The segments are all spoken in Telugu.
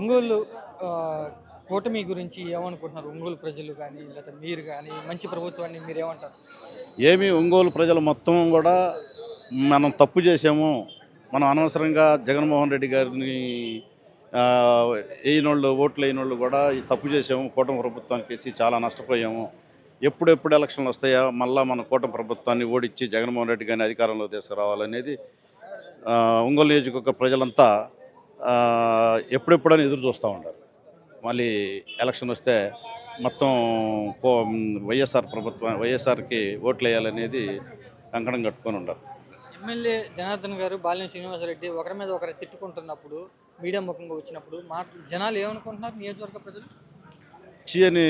ఒంగోలు కూటమి గురించి ఏమనుకుంటున్నారు? ఒంగోలు ప్రజలు కానీ, లేకపోతే మీరు కానీ, మంచి ప్రభుత్వాన్ని మీరేమంటారు? ఒంగోలు ప్రజలు మొత్తం కూడా మనం తప్పు చేసాము, మనం అనవసరంగా జగన్మోహన్ రెడ్డి గారిని వేయినోళ్ళు ఓట్లు వేయినోళ్ళు కూడా ఈ తప్పు చేసాము, కూటమి ప్రభుత్వానికి వేసి చాలా నష్టపోయాము. ఎప్పుడెప్పుడు ఎలక్షన్లు వస్తాయా, మళ్ళీ మన కూటమి ప్రభుత్వాన్ని ఓడించి జగన్మోహన్ రెడ్డి గారిని అధికారంలో తీసుకురావాలనేది ఒంగోలు నియోజకవర్గ ప్రజలంతా ఎప్పుడెప్పుడని ఎదురు చూస్తూ ఉంటారు. మళ్ళీ ఎలక్షన్ వస్తే మొత్తం వైఎస్ఆర్కి ఓట్లు వేయాలనేది కంకణం కట్టుకొని ఉండరు. ఎమ్మెల్యే జనార్దన్ గారు, బాలినేని శ్రీనివాసరెడ్డి ఒకరి మీద ఒకరు తిట్టుకుంటున్నప్పుడు, మీడియా ముఖంగా వచ్చినప్పుడు జనాలు ఏమనుకుంటున్నారు? నియోజకవర్గ ప్రజలు చీయని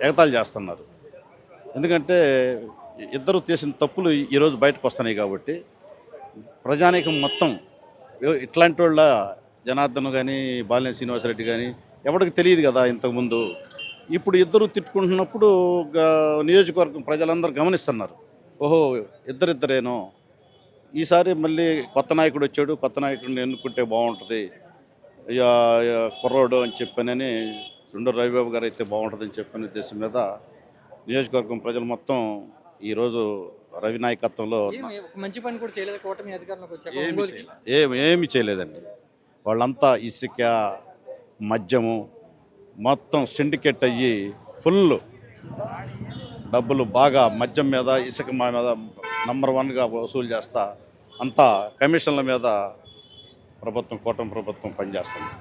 ఎగతాళి చేస్తున్నారు. ఎందుకంటే ఇద్దరు చేసిన తప్పులు ఈరోజు బయటకు వస్తున్నాయి కాబట్టి ప్రజానీకం మొత్తం ఇట్లాంటి వాళ్ళ జనార్దన్ కానీ, బాలినేని శ్రీనివాసరెడ్డి కానీ ఎవరికి తెలియదు కదా ఇంతకుముందు. ఇప్పుడు ఇద్దరు తిట్టుకుంటున్నప్పుడు నియోజకవర్గం ప్రజలందరూ గమనిస్తున్నారు. ఓహో, ఇద్దరేనో, ఈసారి మళ్ళీ కొత్త నాయకుడు వచ్చాడు, కొత్త నాయకుడిని ఎన్నుకుంటే బాగుంటుంది, కుర్రోడు అని చెప్పానని, సుండూరు రవిబాబు గారు అయితే బాగుంటుందని చెప్పిన ఉద్దేశం మీద నియోజకవర్గం ప్రజలు మొత్తం ఈరోజు రవి నాయకత్వంలో మంచి పని కూడా చేయలేదు. కూటమి అధికారంలోకి వచ్చాక ఏమి చేయలేదండి. వాళ్ళంతా ఇసుక, మద్యము మొత్తం సిండికేట్ అయ్యి ఫుల్ డబ్బులు బాగా మద్యం మీద, ఇసుక మీద నంబర్ 1గా వసూలు చేస్తా అంతా కమిషన్ల మీద కూటమి ప్రభుత్వం పనిచేస్తుంది.